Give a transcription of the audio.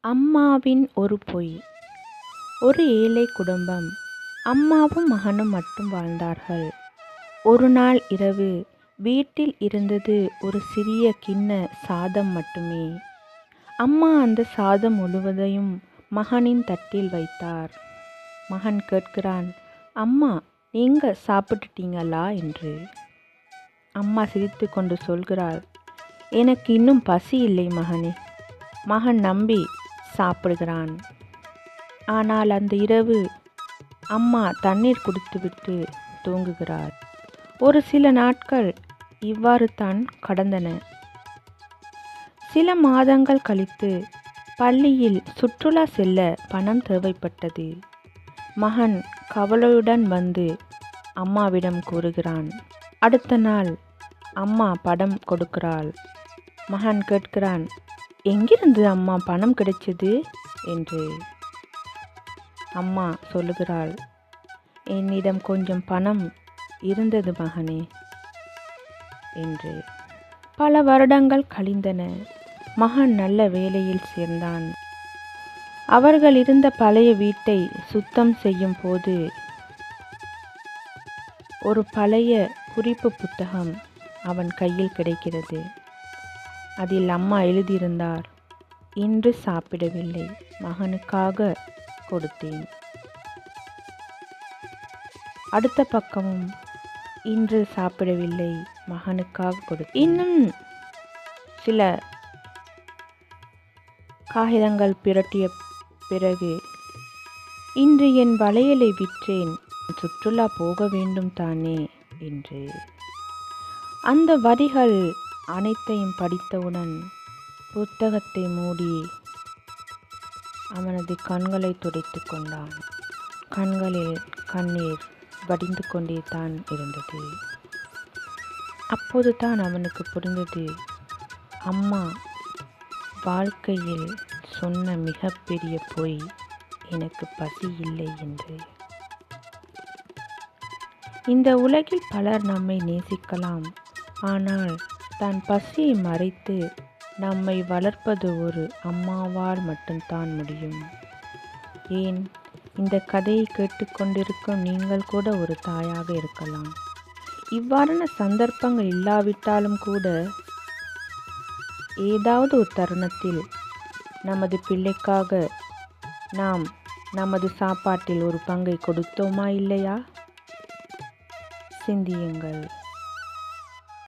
அம்மாவின் ஒரு பொய். ஒரு ஏழை குடும்பம். அம்மாவும் மகனும் மட்டும் வாழ்ந்தார்கள். ஒரு நாள் இரவு வீட்டில் இருந்தது ஒரு சிறிய கிண்ண சாதம் மட்டுமே. அம்மா அந்த சாதம் முழுவதையும் மகனின் தட்டில் வைத்தார். மகன் கேட்கிறான், அம்மா, நீங்க சாப்பிட்டுட்டீங்களா என்று. அம்மா சிரித்து கொண்டு சொல்கிறாள், எனக்கு இன்னும் பசி இல்லை மகனே. மகன் நம்பி சாப்பிடுகிறான். ஆனால் அந்த இரவு அம்மா தண்ணீர் குடித்துவிட்டு தூங்குகிறார். ஒரு சில நாட்கள் இவ்வாறு தான் கடந்தன. சில மாதங்கள் கழித்து பள்ளியில் சுற்றுலா செல்ல பணம் தேவைப்பட்டது. மகன் கவலையுடன் வந்து அம்மாவிடம் கூறுகிறான். அடுத்த நாள் அம்மா பணம் கொடுக்கிறாள். மகன் கேட்கிறான், எங்கிருந்து அம்மா பணம் கிடைச்சது என்று. அம்மா சொல்லுகிறாள், என்னிடம் கொஞ்சம் பணம் இருந்தது மகனே என்று. பல வருடங்கள் கழிந்தன. மகன் நல்ல வேலையில் சேர்ந்தான். அவர்கள் இருந்த பழைய வீட்டை சுத்தம் செய்யும் போது ஒரு பழைய குறிப்பு புத்தகம் அவன் கையில் கிடைக்கிறது. அதில் அம்மா எழுதியிருந்தார், இன்று சாப்பிடவில்லை, மகனுக்காக கொடுத்தேன். அடுத்த பக்கமும், இன்று சாப்பிடவில்லை, மகனுக்காக கொடுத்தேன். இன்னும் சில காகிதங்கள் பிரட்டிய பிறகு, இன்று என் வளையலை விற்றேன், சுற்றுலா போக வேண்டும் தானே என்று. அந்த வரிகள் அனைத்தையும் படித்தவுடன் புத்தகத்தை மூடி அவனது கண்களை துடைத்து கொண்டான். கண்களில் கண்ணீர் வடிந்து கொண்டே தான் இருந்தது. அப்போது தான் அவனுக்கு புரிந்தது, அம்மா வாழ்க்கையில் சொன்ன மிகப்பெரிய பொய், எனக்கு பசி இல்லை என்று. இந்த உலகில் பலர் நம்மை நேசிக்கலாம். ஆனால் தன் பசியை மறைத்து நம்மை வளர்ப்பது ஒரு அம்மாவால் மட்டும்தான் முடியும். ஏன், இந்த கதையை கேட்டுக்கொண்டிருக்கும் நீங்கள் கூட ஒரு தாயாக இருக்கலாம். இவ்வாறான சந்தர்ப்பங்கள் இல்லாவிட்டாலும் கூட ஏதாவது ஒரு தருணத்தில் நமது பிள்ளைக்காக நாம் நமது சாப்பாட்டில் ஒரு பங்கை கொடுத்தோமா இல்லையா? சிந்தியுங்கள்.